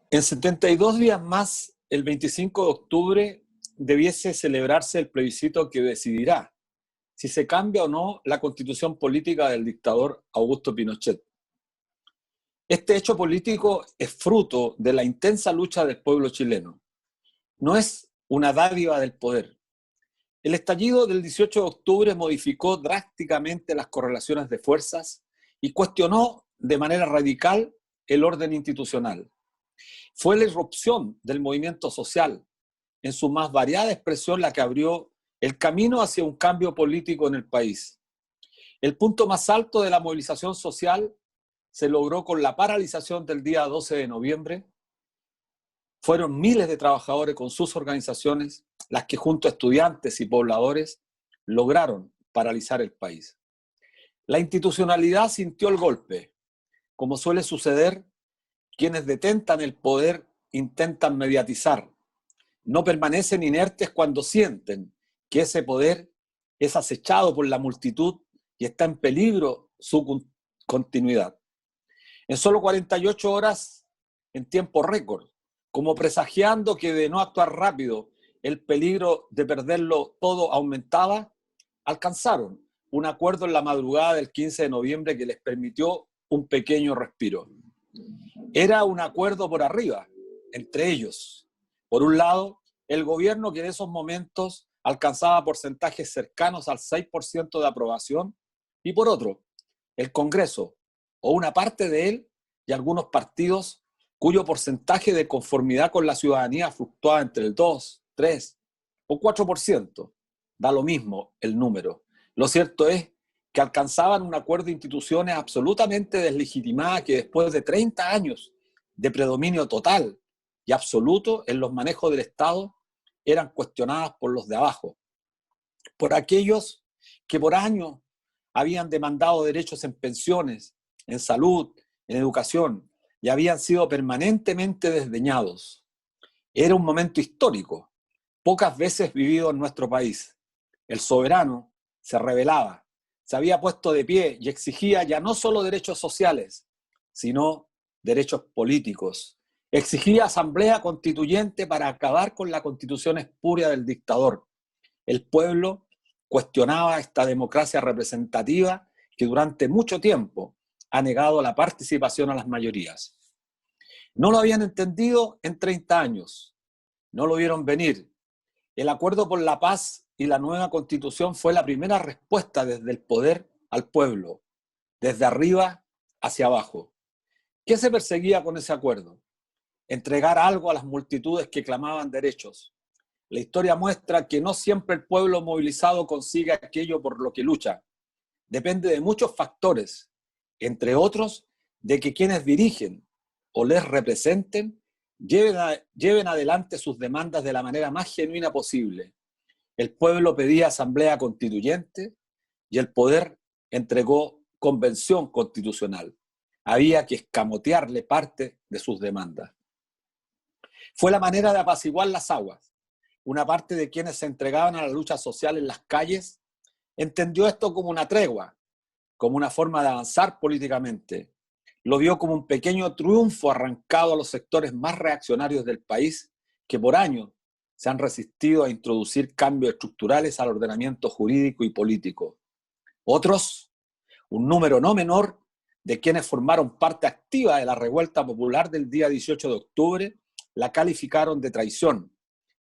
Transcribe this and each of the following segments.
En 72 días más, el 25 de octubre, debiese celebrarse el plebiscito que decidirá si se cambia o no la constitución política del dictador Augusto Pinochet. Este hecho político es fruto de la intensa lucha del pueblo chileno. No es una dádiva del poder. El estallido del 18 de octubre modificó drásticamente las correlaciones de fuerzas y cuestionó de manera radical el orden institucional. Fue la irrupción del movimiento social, en su más variada expresión, la que abrió el camino hacia un cambio político en el país. El punto más alto de la movilización social se logró con la paralización del día 12 de noviembre. Fueron miles de trabajadores con sus organizaciones las que junto a estudiantes y pobladores lograron paralizar el país. La institucionalidad sintió el golpe. Como suele suceder, quienes detentan el poder intentan mediatizar. No permanecen inertes cuando sienten que ese poder es acechado por la multitud y está en peligro su continuidad. En solo 48 horas, en tiempo récord, como presagiando que de no actuar rápido el peligro de perderlo todo aumentaba, alcanzaron un acuerdo en la madrugada del 15 de noviembre que les permitió un pequeño respiro. Era un acuerdo por arriba, entre ellos. Por un lado, el gobierno, que en esos momentos alcanzaba porcentajes cercanos al 6% de aprobación, y por otro, el Congreso, o una parte de él, y algunos partidos cuyo porcentaje de conformidad con la ciudadanía fluctuaba entre el 2, 3 o 4%. Da lo mismo el número. Lo cierto es que alcanzaban un acuerdo de instituciones absolutamente deslegitimadas que después de 30 años de predominio total y absoluto en los manejos del Estado eran cuestionadas por los de abajo, por aquellos que por años habían demandado derechos en pensiones, en salud, en educación, y habían sido permanentemente desdeñados. Era un momento histórico, pocas veces vivido en nuestro país. El soberano se rebelaba, se había puesto de pie y exigía ya no solo derechos sociales, sino derechos políticos. Exigía asamblea constituyente para acabar con la constitución espuria del dictador. El pueblo cuestionaba esta democracia representativa que durante mucho tiempo ha negado la participación a las mayorías. No lo habían entendido en 30 años, no lo vieron venir. El acuerdo por la paz y la nueva constitución fue la primera respuesta desde el poder al pueblo, desde arriba hacia abajo. ¿Qué se perseguía con ese acuerdo? Entregar algo a las multitudes que clamaban derechos. La historia muestra que no siempre el pueblo movilizado consigue aquello por lo que lucha. Depende de muchos factores, entre otros, de que quienes dirigen o les representen lleven adelante sus demandas de la manera más genuina posible. El pueblo pedía asamblea constituyente y el poder entregó convención constitucional. Había que escamotearle parte de sus demandas. Fue la manera de apaciguar las aguas. Una parte de quienes se entregaban a la lucha social en las calles entendió esto como una tregua, como una forma de avanzar políticamente. Lo vio como un pequeño triunfo arrancado a los sectores más reaccionarios del país que por años se han resistido a introducir cambios estructurales al ordenamiento jurídico y político. Otros, un número no menor de quienes formaron parte activa de la revuelta popular del día 18 de octubre, la calificaron de traición,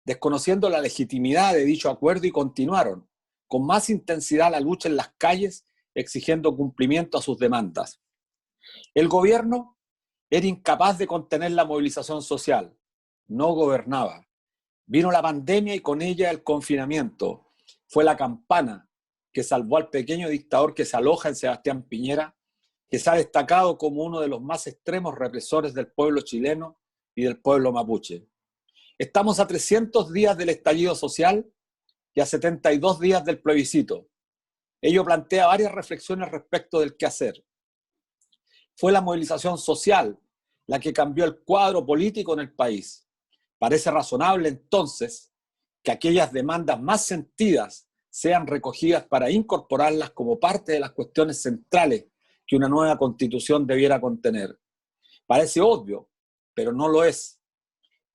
desconociendo la legitimidad de dicho acuerdo y continuaron con más intensidad la lucha en las calles exigiendo cumplimiento a sus demandas. El gobierno era incapaz de contener la movilización social, no gobernaba. Vino la pandemia y con ella el confinamiento. Fue la campana que salvó al pequeño dictador que se aloja en Sebastián Piñera, que se ha destacado como uno de los más extremos represores del pueblo chileno y del pueblo mapuche. Estamos a 300 días del estallido social y a 72 días del plebiscito. Ello plantea varias reflexiones respecto del qué hacer. Fue la movilización social la que cambió el cuadro político en el país. Parece razonable entonces que aquellas demandas más sentidas sean recogidas para incorporarlas como parte de las cuestiones centrales que una nueva constitución debiera contener. Parece obvio pero no lo es.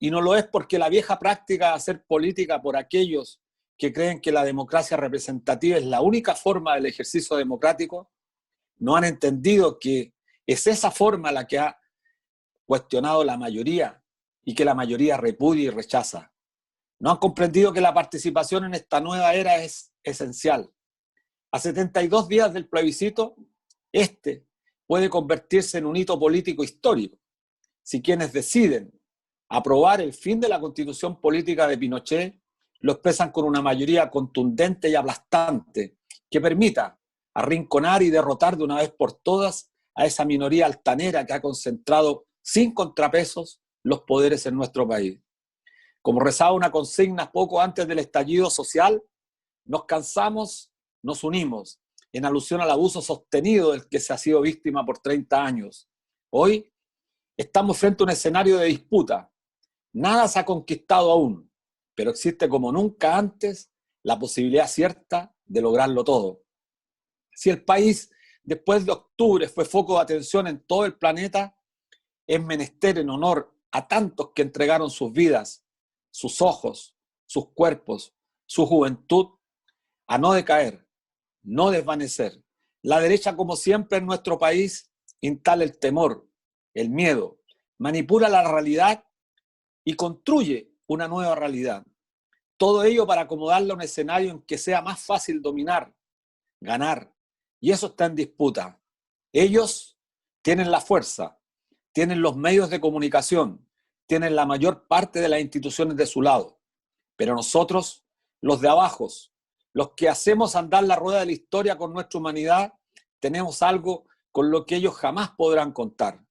Y no lo es porque la vieja práctica de hacer política por aquellos que creen que la democracia representativa es la única forma del ejercicio democrático, no han entendido que es esa forma la que ha cuestionado la mayoría y que la mayoría repudia y rechaza. No han comprendido que la participación en esta nueva era es esencial. A 72 días del plebiscito, este puede convertirse en un hito político histórico si quienes deciden aprobar el fin de la constitución política de Pinochet lo expresan con una mayoría contundente y aplastante que permita arrinconar y derrotar de una vez por todas a esa minoría altanera que ha concentrado sin contrapesos los poderes en nuestro país. Como rezaba una consigna poco antes del estallido social, nos cansamos, nos unimos, en alusión al abuso sostenido del que se ha sido víctima por 30 años. Hoy estamos frente a un escenario de disputa. Nada se ha conquistado aún, pero existe como nunca antes la posibilidad cierta de lograrlo todo. Si el país después de octubre fue foco de atención en todo el planeta, es menester en honor a tantos que entregaron sus vidas, sus ojos, sus cuerpos, su juventud, a no decaer, no desvanecer. La derecha, como siempre en nuestro país, instala el temor, el miedo, manipula la realidad y construye una nueva realidad. Todo ello para acomodarla a un escenario en que sea más fácil dominar, ganar. Y eso está en disputa. Ellos tienen la fuerza, tienen los medios de comunicación, tienen la mayor parte de las instituciones de su lado. Pero nosotros, los de abajo, los que hacemos andar la rueda de la historia con nuestra humanidad, tenemos algo con lo que ellos jamás podrán contar.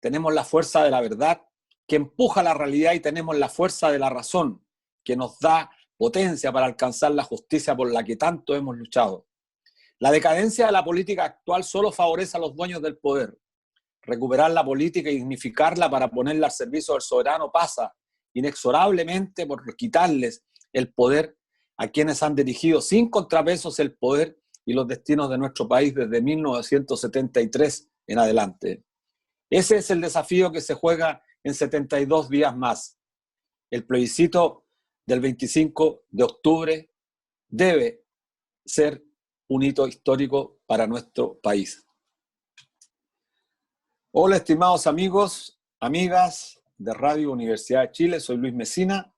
Tenemos la fuerza de la verdad que empuja la realidad y tenemos la fuerza de la razón que nos da potencia para alcanzar la justicia por la que tanto hemos luchado. La decadencia de la política actual solo favorece a los dueños del poder. Recuperar la política y dignificarla para ponerla al servicio del soberano pasa inexorablemente por quitarles el poder a quienes han dirigido sin contrapesos el poder y los destinos de nuestro país desde 1973 en adelante. Ese es el desafío que se juega en 72 días más. El plebiscito del 25 de octubre debe ser un hito histórico para nuestro país. Hola, estimados amigos, amigas de Radio Universidad de Chile, soy Luis Mesina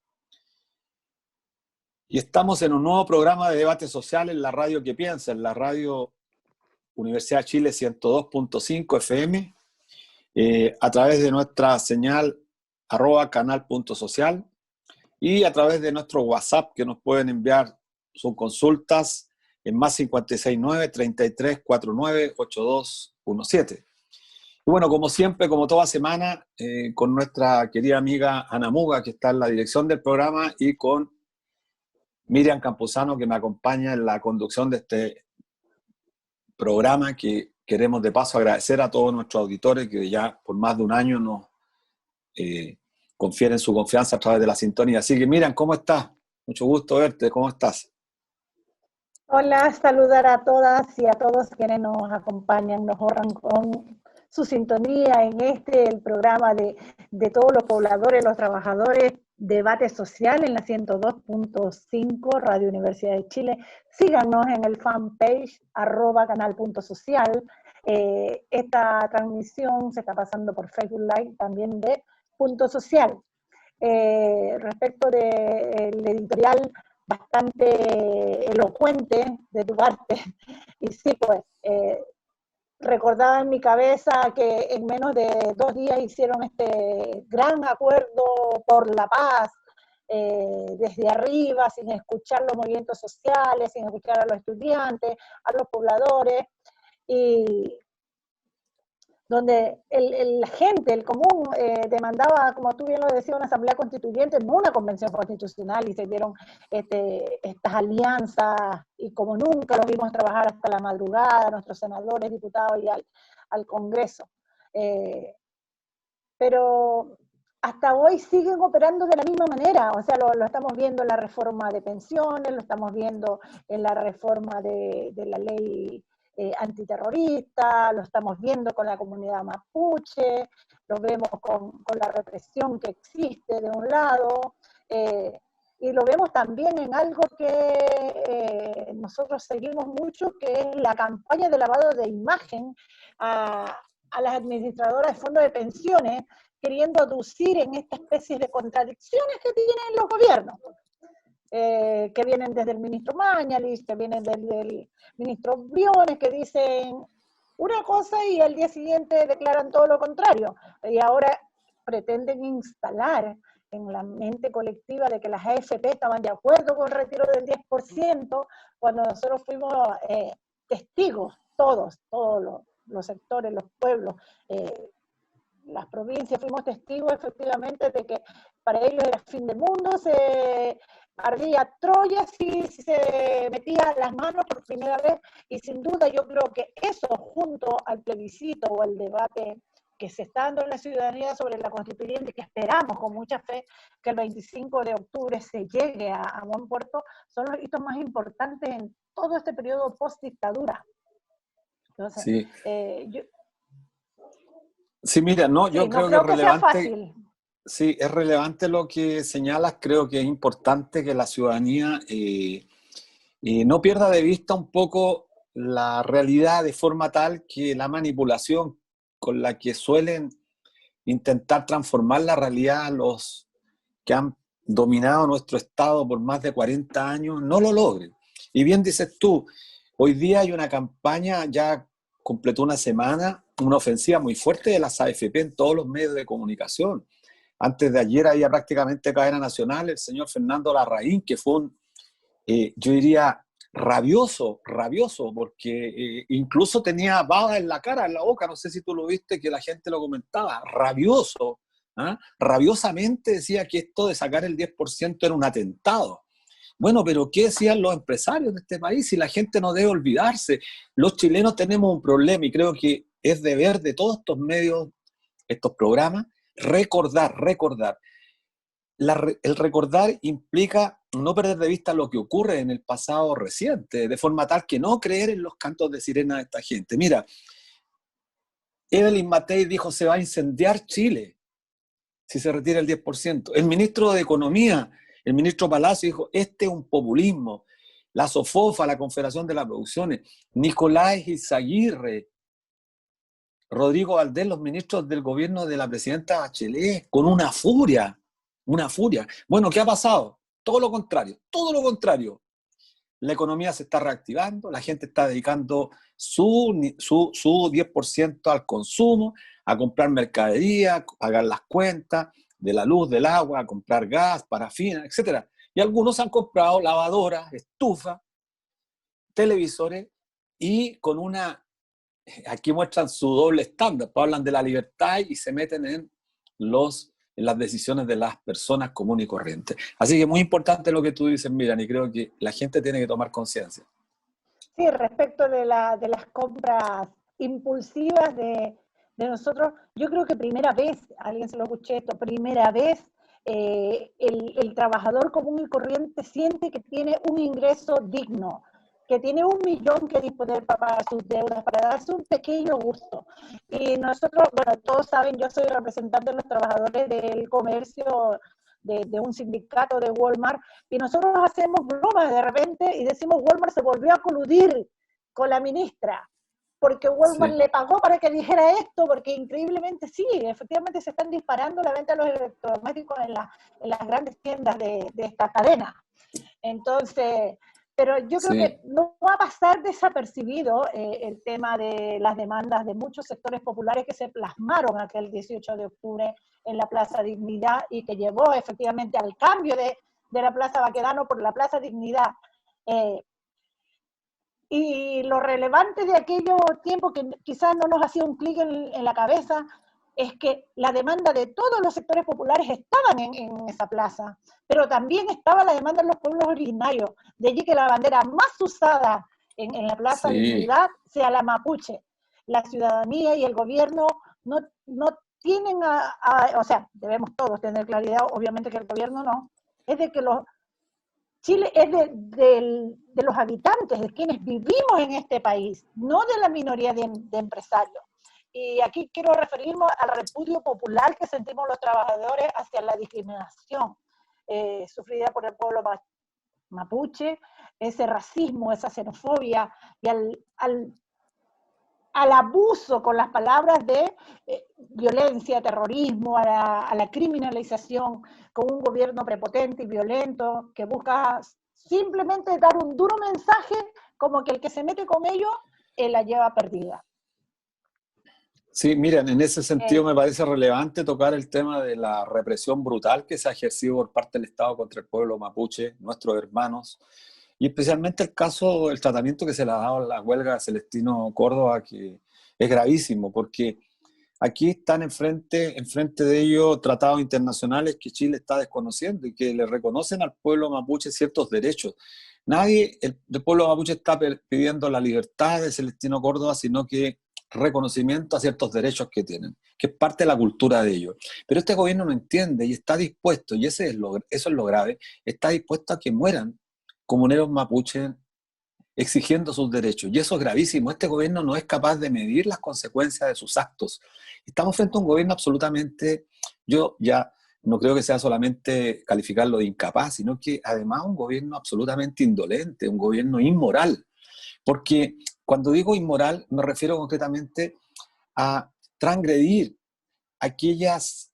y estamos en un nuevo programa de debate social en la radio que piensa, en la Radio Universidad de Chile 102.5 FM, a través de nuestra señal @canal.social y a través de nuestro WhatsApp que nos pueden enviar sus consultas en +569 3349 8217. Y bueno, como siempre, como toda semana, con nuestra querida amiga Ana Muga, que está en la dirección del programa, y con Miriam Campuzano, que me acompaña en la conducción de este programa, que queremos de paso agradecer a todos nuestros auditores que ya por más de un año nos confieren su confianza a través de la sintonía. Así que Miriam, ¿cómo estás? Mucho gusto verte, ¿cómo estás? Hola, saludar a todas y a todos quienes nos acompañan, nos honran con su sintonía en el programa de todos los pobladores, los trabajadores, debate social en la 102.5 Radio Universidad de Chile. Síganos en el fanpage @canal.social. Esta transmisión se está pasando por Facebook Live también de Punto Social. Respecto del editorial bastante elocuente de tu parte, y sí, pues, recordaba en mi cabeza que en menos de 2 días hicieron este gran acuerdo por la paz, desde arriba, sin escuchar los movimientos sociales, sin escuchar a los estudiantes, a los pobladores, y donde la gente, el común, demandaba, como tú bien lo decías, una asamblea constituyente, no una convención constitucional, y se dieron estas alianzas, y como nunca los vimos trabajar hasta la madrugada, nuestros senadores, diputados y al Congreso. Pero hasta hoy siguen operando de la misma manera, o sea, lo estamos viendo en la reforma de pensiones, lo estamos viendo en la reforma de la ley antiterrorista, lo estamos viendo con la comunidad mapuche, lo vemos con la represión que existe de un lado, y lo vemos también en algo que nosotros seguimos mucho, que es la campaña de lavado de imagen a las administradoras de fondos de pensiones, queriendo aducir en esta especie de contradicciones que tienen los gobiernos, que vienen desde el ministro Mañalich, que vienen desde el ministro Briones, que dicen una cosa y al día siguiente declaran todo lo contrario. Y ahora pretenden instalar en la mente colectiva de que las AFP estaban de acuerdo con el retiro del 10%, cuando nosotros fuimos testigos, todos los sectores, los pueblos, las provincias, fuimos testigos efectivamente de que para ellos era fin del mundo, se ardía Troya si se metía las manos por primera vez, y sin duda yo creo que eso, junto al plebiscito o al debate que se está dando en la ciudadanía sobre la constituyente, que esperamos con mucha fe que el 25 de octubre se llegue a buen puerto, son los hitos más importantes en todo este periodo post-dictadura. Entonces, sí. Sí, mira, no, yo sí, creo no que es creo que sea relevante. fácil. Sí, es relevante lo que señalas. Creo que es importante que la ciudadanía no pierda de vista un poco la realidad, de forma tal que la manipulación con la que suelen intentar transformar la realidad los que han dominado nuestro Estado por más de 40 años no lo logren. Y bien dices tú, hoy día hay una campaña, ya completó una semana, una ofensiva muy fuerte de las AFP en todos los medios de comunicación. Antes de ayer había prácticamente cadena nacional el señor Fernando Larraín, que fue un, yo diría, rabioso, porque incluso tenía baba en la cara, en la boca, no sé si tú lo viste, que la gente lo comentaba, rabioso, rabiosamente decía que esto de sacar el 10% era un atentado. Bueno, pero ¿qué decían los empresarios de este país? Si la gente no debe olvidarse, los chilenos tenemos un problema y creo que es deber de todos estos medios, estos programas, recordar. El recordar implica no perder de vista lo que ocurre en el pasado reciente, de forma tal que no creer en los cantos de sirena de esta gente. Mira, Evelyn Matei dijo se va a incendiar Chile si se retira el 10%. El ministro de Economía, el ministro Palacio, dijo este es un populismo. La SOFOFA, la Confederación de las Producciones, Nicolás Izaguirre, Rodrigo Valdés, los ministros del gobierno de la presidenta Bachelet, con una furia. Bueno, ¿qué ha pasado? Todo lo contrario. La economía se está reactivando, la gente está dedicando su 10% al consumo, a comprar mercadería, a pagar las cuentas de la luz, del agua, a comprar gas, parafina, etc. Y algunos han comprado lavadoras, estufas, televisores y con una... Aquí muestran su doble estándar, pues hablan de la libertad y se meten en las decisiones de las personas comunes y corrientes. Así que es muy importante lo que tú dices, Miriam, y creo que la gente tiene que tomar conciencia. Sí, respecto de las compras impulsivas de nosotros, yo creo que primera vez, alguien se lo escuché esto, primera vez el trabajador común y corriente siente que tiene un ingreso digno, que tiene 1 millón que disponer para pagar sus deudas, para darse un pequeño gusto. Y nosotros, bueno, todos saben, yo soy representante de los trabajadores del comercio, de un sindicato de Walmart, y nosotros hacemos bromas de repente y decimos Walmart se volvió a coludir con la ministra, porque Walmart le pagó para que dijera esto, porque increíblemente sí, efectivamente se están disparando la venta de los electrodomésticos en las grandes tiendas de esta cadena. Entonces, pero yo creo que no va a pasar desapercibido el tema de las demandas de muchos sectores populares que se plasmaron aquel 18 de octubre en la Plaza Dignidad y que llevó efectivamente al cambio de la Plaza Baquedano por la Plaza Dignidad. Y lo relevante de aquello tiempo, que quizás no nos hacía un clic en la cabeza, es que la demanda de todos los sectores populares estaban en esa plaza, pero también estaba la demanda de los pueblos originarios, de allí que la bandera más usada en la Plaza Dignidad sea la mapuche. La ciudadanía y el gobierno no tienen o sea, debemos todos tener claridad, obviamente que el gobierno no, es de que los Chile es de los habitantes, de quienes vivimos en este país, no de la minoría de empresarios. Y aquí quiero referirme al repudio popular que sentimos los trabajadores hacia la discriminación sufrida por el pueblo mapuche, ese racismo, esa xenofobia y al abuso con las palabras de violencia, terrorismo, a la criminalización, con un gobierno prepotente y violento que busca simplemente dar un duro mensaje como que el que se mete con ellos la lleva perdida. Sí, miren, en ese sentido me parece relevante tocar el tema de la represión brutal que se ha ejercido por parte del Estado contra el pueblo mapuche, nuestros hermanos, y especialmente el caso, el tratamiento que se le ha dado a la huelga de Celestino Córdoba, que es gravísimo, porque aquí están enfrente de ellos tratados internacionales que Chile está desconociendo y que le reconocen al pueblo mapuche ciertos derechos. Nadie del pueblo mapuche está pidiendo la libertad de Celestino Córdoba, sino que reconocimiento a ciertos derechos que tienen, que es parte de la cultura de ellos. Pero este gobierno no entiende y está dispuesto, y eso es lo grave, está dispuesto a que mueran comuneros mapuches exigiendo sus derechos. Y eso es gravísimo. Este gobierno no es capaz de medir las consecuencias de sus actos. Estamos frente a un gobierno absolutamente, yo ya no creo que sea solamente calificarlo de incapaz, sino que además un gobierno absolutamente indolente, un gobierno inmoral. Porque cuando digo inmoral me refiero concretamente a transgredir aquellas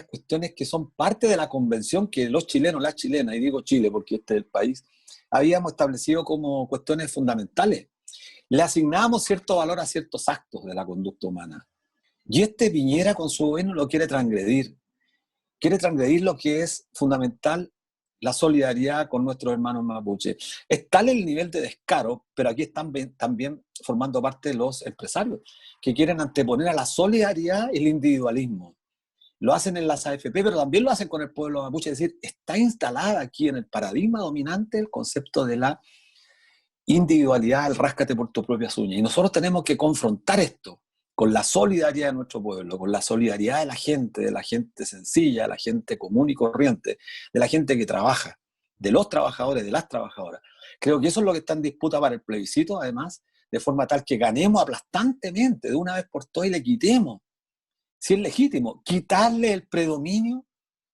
cuestiones que son parte de la convención que los chilenos, las chilenas, y digo Chile porque este es el país, habíamos establecido como cuestiones fundamentales. Le asignamos cierto valor a ciertos actos de la conducta humana. Y este Piñera con su gobierno lo quiere transgredir. Quiere transgredir lo que es fundamental, la solidaridad con nuestros hermanos mapuche. Es tal el nivel de descaro, pero aquí están también formando parte los empresarios, que quieren anteponer a la solidaridad y el individualismo. Lo hacen en las AFP, pero también lo hacen con el pueblo mapuche. Es decir, está instalada aquí en el paradigma dominante el concepto de la individualidad, el ráscate por tus propias uñas. Y nosotros tenemos que confrontar esto con la solidaridad de nuestro pueblo, con la solidaridad de la gente sencilla, de la gente común y corriente, de la gente que trabaja, de los trabajadores, de las trabajadoras. Creo que eso es lo que está en disputa para el plebiscito, además, de forma tal que ganemos aplastantemente, de una vez por todas, y le quitemos, si es legítimo, quitarle el predominio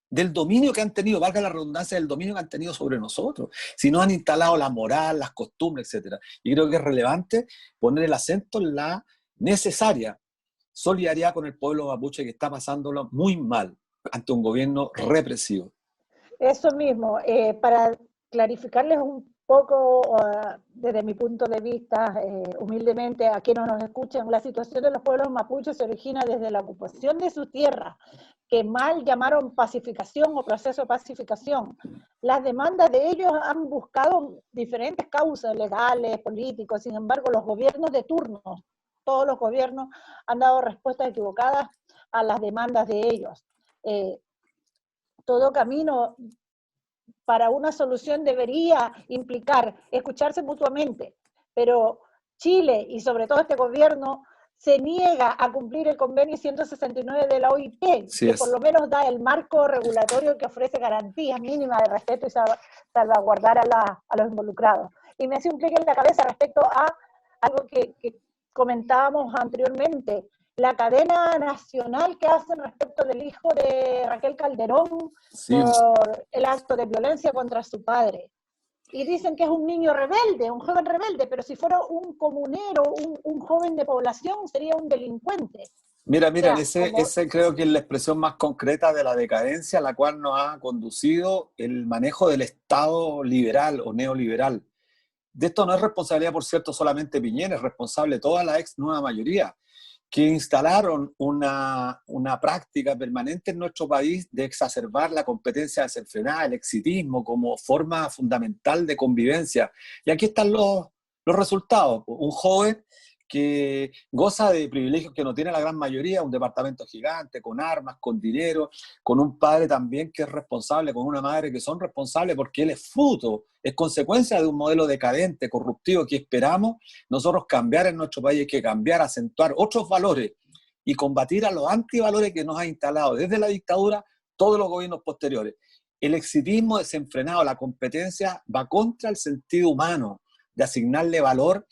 del dominio que han tenido, valga la redundancia, del dominio que han tenido sobre nosotros, si no han instalado la moral, las costumbres, etc. Y creo que es relevante poner el acento en la necesaria solidaridad con el pueblo mapuche que está pasándolo muy mal ante un gobierno represivo. Eso mismo, para clarificarles un poco desde mi punto de vista, humildemente a quienes nos escuchan, la situación de los pueblos mapuches se origina desde la ocupación de su tierra, que mal llamaron pacificación o proceso de pacificación. Las demandas de ellos han buscado diferentes causas legales, políticos, sin embargo los gobiernos de turno, todos los gobiernos han dado respuestas equivocadas a las demandas de ellos. Todo camino para una solución debería implicar escucharse mutuamente, pero Chile y sobre todo este gobierno se niega a cumplir el convenio 169 de la OIT, que por lo menos da el marco regulatorio que ofrece garantías mínimas de respeto y salvaguardar a los involucrados. Y me hace un clic en la cabeza respecto a algo que comentábamos anteriormente, la cadena nacional que hacen respecto del hijo de Raquel Calderón por el acto de violencia contra su padre. Y dicen que es un niño rebelde, un joven rebelde, pero si fuera un comunero, un joven de población, sería un delincuente. Mira, ese creo que es la expresión más concreta de la decadencia a la cual nos ha conducido el manejo del Estado liberal o neoliberal. De esto no es responsabilidad, por cierto, solamente Piñera, es responsable toda la ex nueva mayoría, que instalaron una práctica permanente en nuestro país de exacerbar la competencia desenfrenada, el exitismo como forma fundamental de convivencia. Y aquí están los resultados. Un joven que goza de privilegios que no tiene la gran mayoría, un departamento gigante, con armas, con dinero, con un padre también que es responsable, con una madre que son responsables porque él es fruto, es consecuencia de un modelo decadente, corruptivo que esperamos nosotros cambiar en nuestro país. Hay que cambiar, acentuar otros valores y combatir a los antivalores que nos ha instalado desde la dictadura todos los gobiernos posteriores. el exitismo desenfrenado, la competencia, va contra el sentido humano de asignarle valor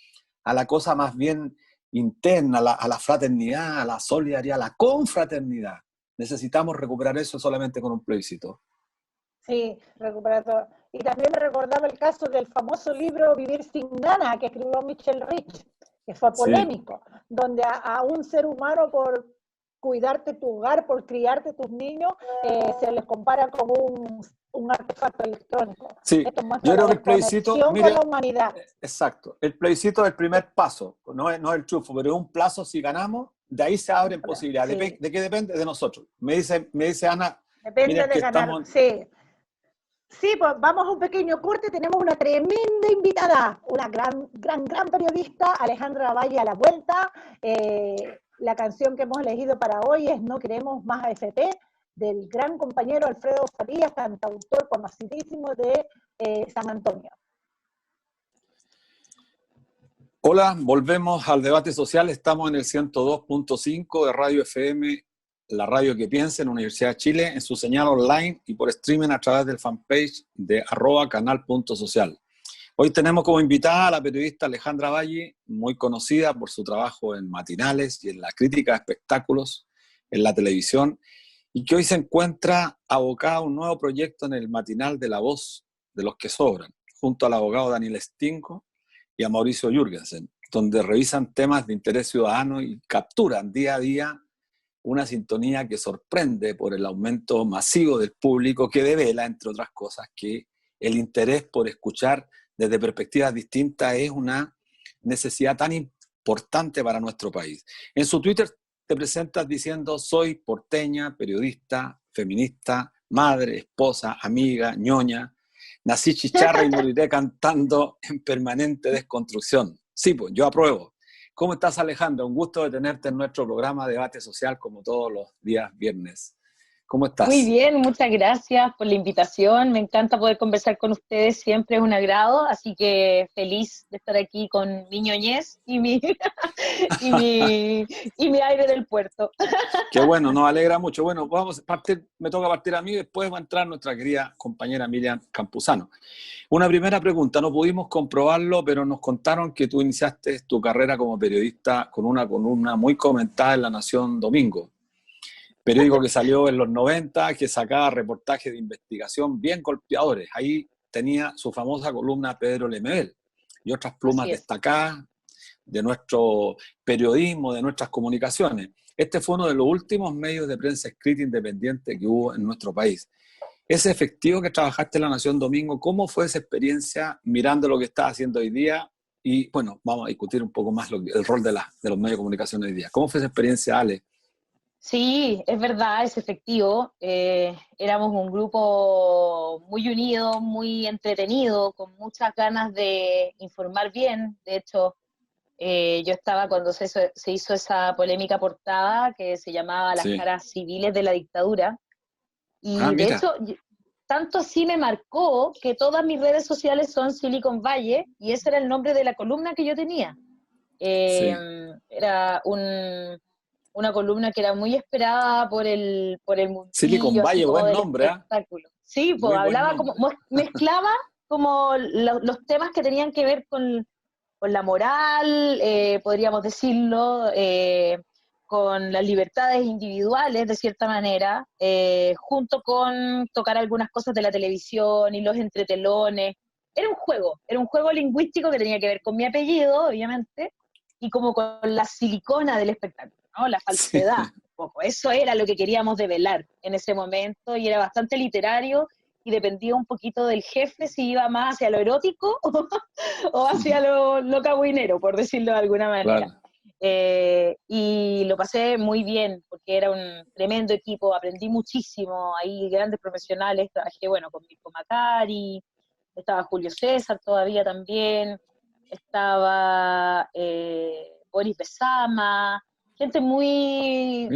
a la cosa más bien interna, a la fraternidad, a la solidaridad, a la confraternidad. Necesitamos recuperar eso solamente con un plebiscito. Sí, recuperar todo. Y también me recordaba el caso del famoso libro Vivir sin ganas, que escribió Michelle Rich, que fue polémico, sí, donde a un ser humano por cuidarte tu hogar, por criarte tus niños, se les compara como un artefacto electrónico. Sí, esto yo muestra creo la que el plebiscito, desconexión mire, con la humanidad. Exacto, el plebiscito es el primer paso, no es el triunfo, pero es un plazo si ganamos, de ahí se abren posibilidades. Sí. ¿De qué depende? De nosotros. Me dice Ana, depende de ganar, estamos... sí. Sí, pues vamos a un pequeño corte, tenemos una tremenda invitada, una gran periodista, Alejandra Valle a la vuelta. La canción que hemos elegido para hoy es No queremos más AFP, del gran compañero Alfredo Farías, cantautor conocidísimo de San Antonio. Hola, volvemos al debate social, estamos en el 102.5 de Radio FM, la radio que piensa en Universidad de Chile, en su señal online y por streaming a través del fanpage de @canal.social. Hoy tenemos como invitada a la periodista Alejandra Valle, muy conocida por su trabajo en matinales y en la crítica de espectáculos en la televisión, y que hoy se encuentra abocada a un nuevo proyecto en el matinal de La Voz de los que sobran, junto al abogado Daniel Stingo y a Mauricio Jürgensen, donde revisan temas de interés ciudadano y capturan día a día una sintonía que sorprende por el aumento masivo del público que devela, entre otras cosas, que el interés por escuchar desde perspectivas distintas es una necesidad tan importante para nuestro país. En su Twitter te presentas diciendo: soy porteña, periodista, feminista, madre, esposa, amiga, ñoña, nací chicharra y moriré cantando en permanente desconstrucción. Sí, pues yo apruebo. ¿Cómo estás, Alejandra? Un gusto de tenerte en nuestro programa de Debate Social como todos los días viernes. ¿Cómo estás? Muy bien, muchas gracias por la invitación. Me encanta poder conversar con ustedes, siempre es un agrado, así que feliz de estar aquí con mi ñoñez y mi aire del puerto. Qué bueno, nos alegra mucho. Bueno, me toca partir a mí, después va a entrar nuestra querida compañera Miriam Campuzano. Una primera pregunta, no pudimos comprobarlo, pero nos contaron que tú iniciaste tu carrera como periodista con una columna muy comentada en La Nación Domingo. Periódico que salió en los 90, que sacaba reportajes de investigación bien golpeadores. Ahí tenía su famosa columna Pedro Lemebel y otras plumas destacadas de nuestro periodismo, de nuestras comunicaciones. Este fue uno de los últimos medios de prensa escrita independiente que hubo en nuestro país. Ese efectivo que trabajaste en La Nación Domingo, ¿cómo fue esa experiencia mirando lo que estás haciendo hoy día? Y bueno, vamos a discutir un poco más el rol de los medios de comunicación hoy día. ¿Cómo fue esa experiencia, Ale? Sí, es verdad, es efectivo. Éramos un grupo muy unido, muy entretenido, con muchas ganas de informar bien. De hecho, yo estaba cuando se hizo esa polémica portada que se llamaba Las caras civiles de la dictadura. Y de hecho, tanto así me marcó que todas mis redes sociales son Silicon Valley, y ese era el nombre de la columna que yo tenía. Era una columna que era muy esperada por el mundillo. Silicon Valley, buen nombre, espectáculo. Sí, pues hablaba como, mezclaba como los temas que tenían que ver con la moral, podríamos decirlo, con las libertades individuales, de cierta manera, junto con tocar algunas cosas de la televisión y los entretelones. Era un juego lingüístico que tenía que ver con mi apellido, obviamente, y como con la silicona del espectáculo, ¿no? La falsedad. Sí. Un poco. Eso era lo que queríamos develar en ese momento, y era bastante literario, y dependía un poquito del jefe si iba más hacia lo erótico o hacia lo cagüinero, por decirlo de alguna manera. Claro. Y lo pasé muy bien, porque era un tremendo equipo, aprendí muchísimo, ahí grandes profesionales, trabajé, bueno, con Mirko Macari, estaba Julio César todavía también, estaba Boris Besama, gente muy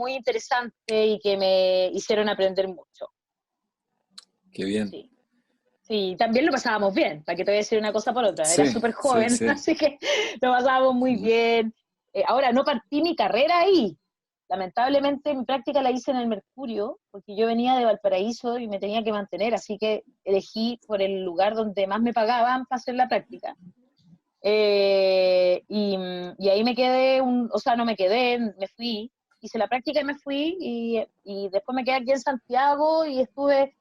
interesante y que me hicieron aprender mucho. Qué bien. Sí, también lo pasábamos bien, para que te voy a decir una cosa por otra. Era súper joven, así que lo pasábamos muy bien. Ahora, no partí mi carrera ahí. lamentablemente mi práctica la hice en el Mercurio, porque yo venía de Valparaíso y me tenía que mantener, así que elegí por el lugar donde más me pagaban para hacer la práctica. Y ahí me quedé, o sea, no me quedé, me fui, hice la práctica y me fui, y después me quedé aquí en Santiago y estuve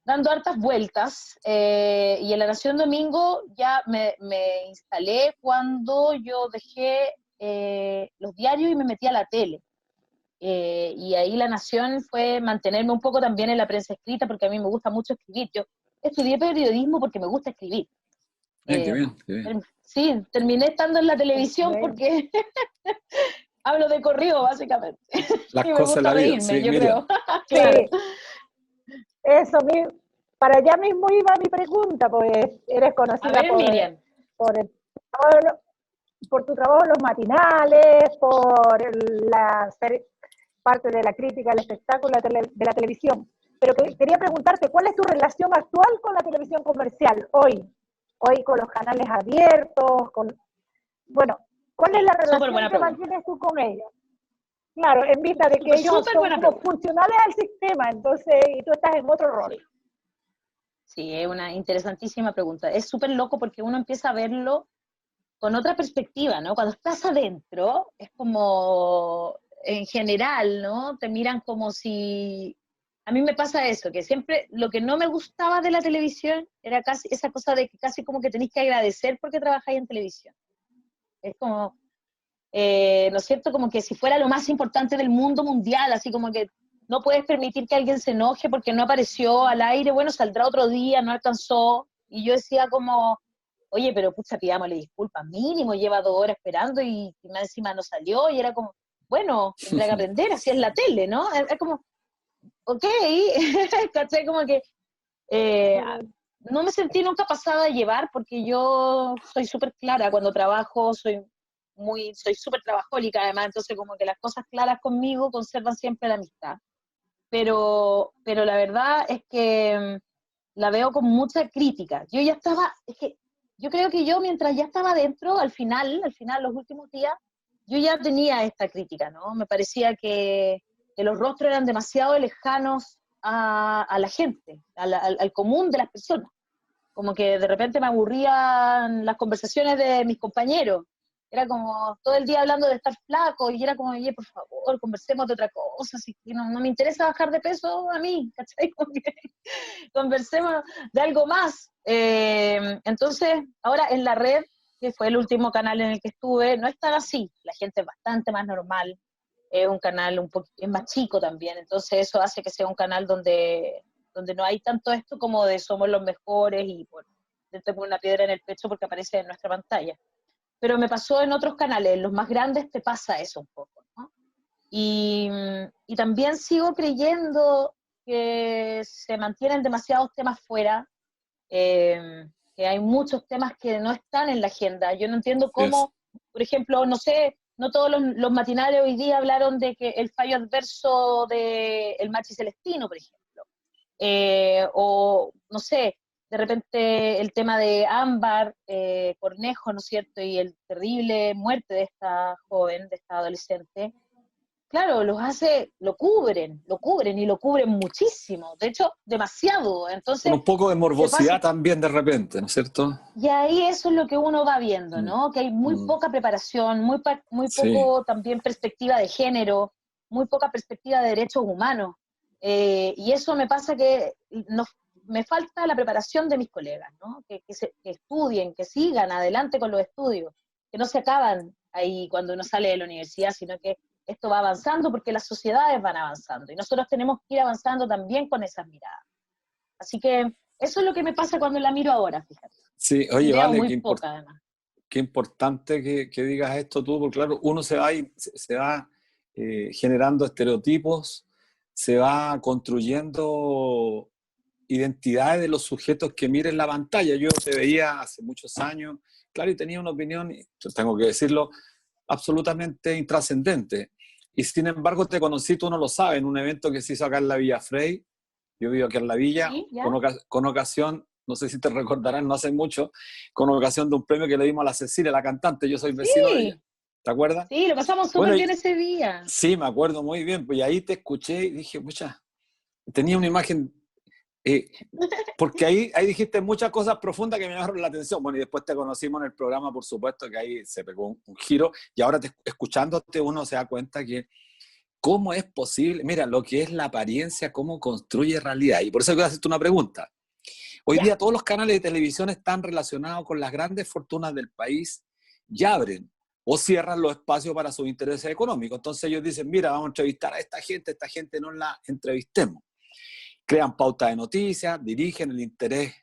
dando hartas vueltas, y en La Nación Domingo ya me instalé cuando yo dejé los diarios y me metí a la tele. Y ahí La Nación fue mantenerme un poco también en la prensa escrita, porque a mí me gusta mucho escribir. Yo estudié periodismo porque me gusta escribir. Qué bien, qué bien. Sí, terminé estando en la televisión porque hablo de corrido, básicamente. Las Y me cosas de gusta la vida, reírme, sí, yo Miriam. creo. Claro. Sí, eso, para allá mismo iba mi pregunta, pues eres A conocida ver, Miriam. por, el, por tu trabajo en los matinales, por parte de la crítica al espectáculo de la televisión. Pero quería preguntarte, ¿cuál es tu relación actual con la televisión comercial hoy? Hoy con los canales abiertos, bueno, ¿cuál es la Súper relación buena que pregunta. mantienes tú con ellos? Claro, en vista de que ellos Súper son buena como pregunta. funcionales al sistema, entonces, y tú estás en otro rol. Sí. Sí, es una interesantísima pregunta. Es súper loco porque uno empieza a verlo con otra perspectiva, ¿no? Cuando estás adentro, es como, en general, ¿no? Te miran como si... A mí me pasa eso, que siempre lo que no me gustaba de la televisión era casi esa cosa de que casi como que tenéis que agradecer porque trabajáis en televisión. Es como, ¿no es cierto? Como que si fuera lo más importante del mundo mundial, así como que no puedes permitir que alguien se enoje porque no apareció al aire, bueno, saldrá otro día, no alcanzó. Y yo decía como, oye, pero pucha, pidámosle disculpas, mínimo, lleva 2 horas esperando y más encima no salió, y era como, bueno, tendrá que aprender, así es la tele, ¿no? Es como, ok, ¿cachai? Como que eh, no me sentí nunca pasada a llevar porque yo soy súper clara cuando trabajo, soy súper trabajólica además, entonces como que las cosas claras conmigo conservan siempre la amistad. Pero la verdad es que la veo con mucha crítica. Yo ya estaba, es que yo creo que yo mientras ya estaba dentro, al final, los últimos días, yo ya tenía esta crítica, ¿no? Me parecía que los rostros eran demasiado lejanos a la gente, al común de las personas. Como que de repente me aburrían las conversaciones de mis compañeros. Era como todo el día hablando de estar flaco y era como, oye, por favor, conversemos de otra cosa. Así que no me interesa bajar de peso a mí, ¿cachai? Como que conversemos de algo más. Entonces, ahora en la red, que fue el último canal en el que estuve, no es tan así. La gente es bastante más normal. Es un canal es más chico también. Entonces eso hace que sea un canal donde no hay tanto esto como de somos los mejores y te pongo una piedra en el pecho porque aparece en nuestra pantalla. Pero me pasó en otros canales, en los más grandes te pasa eso un poco, ¿no? Y también sigo creyendo que se mantienen demasiados temas fuera, que hay muchos temas que no están en la agenda. Yo no entiendo Yes. cómo, por ejemplo, no sé, no todos los matinales hoy día hablaron de que el fallo adverso del Machi Celestino, por ejemplo. O, no sé, de repente el tema de Ámbar Cornejo, ¿no es cierto? Y el terrible muerte de esta joven, de esta adolescente. Claro, lo cubren y lo cubren muchísimo, de hecho, demasiado. Con Entonces, un poco de te pasa, morbosidad también de repente, ¿no es cierto? y ahí eso es lo que uno va viendo, Mm, ¿no? Que hay muy mm, poca preparación, muy sí, poco también perspectiva de género, muy poca perspectiva de derechos humanos. Y eso me pasa que me falta la preparación de mis colegas, ¿no? Que estudien, que sigan adelante con los estudios, que no se acaban ahí cuando uno sale de la universidad, sino que esto va avanzando porque las sociedades van avanzando y nosotros tenemos que ir avanzando también con esas miradas. Así que eso es lo que me pasa cuando la miro ahora, fíjate. sí, Y oye, veo vale, muy poca además. qué importante que digas esto tú, porque claro, uno se va generando estereotipos, se va construyendo identidades de los sujetos que miren la pantalla. Yo te veía hace muchos años, claro, y tenía una opinión, y tengo que decirlo, absolutamente intrascendente. Y sin embargo te conocí, tú no lo sabes, en un evento que se hizo acá en la Villa Frey. Yo vivo aquí en la Villa, ¿Sí? ¿Ya? con ocasión, no sé si te recordarán, no hace mucho, con ocasión de un premio que le dimos a la Cecilia, la cantante, yo soy vecino de ella. Sí, ¿Te acuerdas? Sí, lo pasamos súper bien ese día. Sí, me acuerdo muy bien. Pues y ahí te escuché y dije, pucha, tenía una imagen, porque ahí dijiste muchas cosas profundas que me llamaron la atención. Bueno, y después te conocimos en el programa, por supuesto, que ahí se pegó un giro. Y ahora escuchándote uno se da cuenta que cómo es posible, mira, lo que es la apariencia, cómo construye realidad. Y por eso quiero hacerte una pregunta. Hoy día todos los canales de televisión están relacionados con las grandes fortunas del país y abren o cierran los espacios para sus intereses económicos. Entonces ellos dicen, mira, vamos a entrevistar a esta gente no la entrevistemos. Crean pautas de noticias, dirigen el interés